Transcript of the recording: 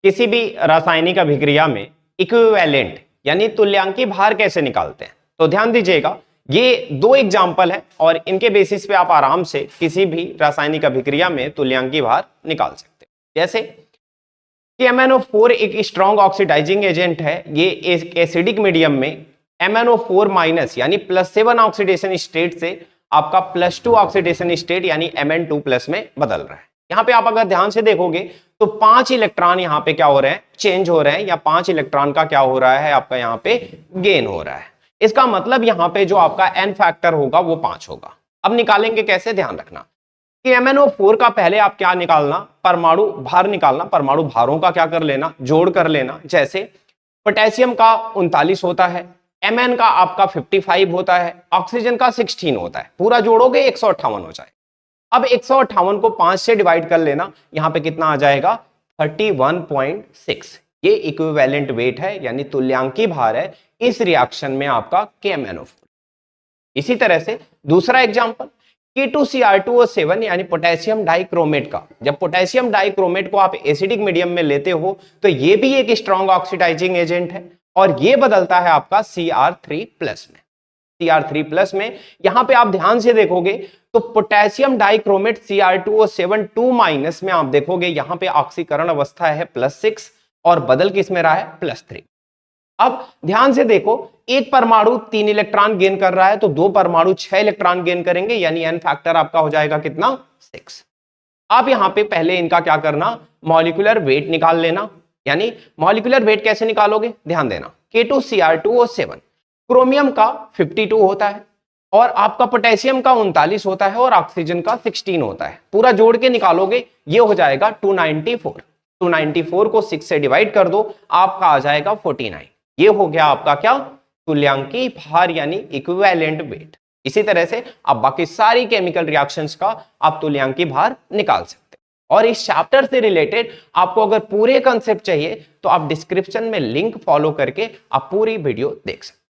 किसी भी रासायनिक अभिक्रिया में इक्विवेलेंट यानी तुल्यांकी भार कैसे निकालते हैं, तो ध्यान दीजिएगा, ये दो एग्जाम्पल है और इनके बेसिस पे आप आराम से किसी भी रासायनिक अभिक्रिया में तुल्यांकी भार निकाल सकते हैं। जैसे कि MnO4 एक स्ट्रॉन्ग ऑक्सीडाइजिंग एजेंट है, ये एसिडिक मीडियम में MnO4 माइनस यानी +7 ऑक्सीडेशन स्टेट से आपका +2 ऑक्सीडेशन स्टेट यानी Mn2+ में बदल रहा है। यहाँ पे आप अगर ध्यान से देखोगे तो 5 इलेक्ट्रॉन यहाँ पे क्या हो रहे हैं, चेंज हो रहे हैं, या 5 इलेक्ट्रॉन का क्या हो रहा है, आपका यहाँ पे गेन हो रहा है। इसका मतलब यहाँ पे जो आपका n फैक्टर होगा वो 5 होगा। अब निकालेंगे कैसे, ध्यान रखना कि MnO4 का पहले आप क्या निकालना, परमाणु भार निकालना, परमाणु भारों का क्या कर लेना, जोड़ कर लेना। जैसे पोटेशियम का 39 होता है, Mn का आपका 55 होता है, ऑक्सीजन का 16 होता है, पूरा जोड़ोगे 158 हो जाए। अब 158 को 5 से डिवाइड कर लेना, यहां पे कितना आ जाएगा 31.6। ये इक्विवेलेंट वेट है यानी तुल्यांकी भार है इस रिएक्शन में आपका KMnO4। इसी तरह से दूसरा एग्जांपल K2Cr2O7 यानी पोटेशियम डाइक्रोमेट का। जब पोटेशियम डाइक्रोमेट को आप एसिडिक मीडियम में लेते हो तो ये भी एक स्ट्रॉन्ग ऑक्सीडाइजिंग एजेंट है और ये बदलता है आपका Cr3+ में। Cr3+ में यहां पे आप ध्यान से देखोगे तो पोटेशियम डाइक्रोमेट Cr2O7 2- में आप देखोगे यहां पे ऑक्सीकरण अवस्था है +6 और बदल किस में रहा है +3। अब ध्यान से देखो, एक परमाणु 3 इलेक्ट्रॉन गेन कर रहा है तो दो परमाणु 6 इलेक्ट्रॉन गेन करेंगे यानी n फैक्टर आपका हो जाएगा कितना 6। आप यहां पे पहले इनका क्या करना, मॉलिक्यूलर वेट निकाल लेना। यानी मॉलिक्यूलर वेट कैसे निकालोगे, ध्यान देना, K2Cr2O7 क्रोमियम का 52 होता है और आपका पोटेशियम का 39 होता है और ऑक्सीजन का 16 होता है, पूरा जोड़ के निकालोगे ये हो जाएगा 294। 294 को 6 से डिवाइड कर दो, आपका आ जाएगा 49। ये हो गया आपका क्या, तुल्यांकी भार यानी इक्विवेलेंट वेट। इसी तरह से आप बाकी सारी केमिकल रिएक्शंस का आप तुल्यांकी भार निकाल सकते हैं। और इस चैप्टर से रिलेटेड आपको अगर पूरे कंसेप्ट चाहिए तो आप डिस्क्रिप्शन में लिंक फॉलो करके आप पूरी वीडियो देख सकते हैं।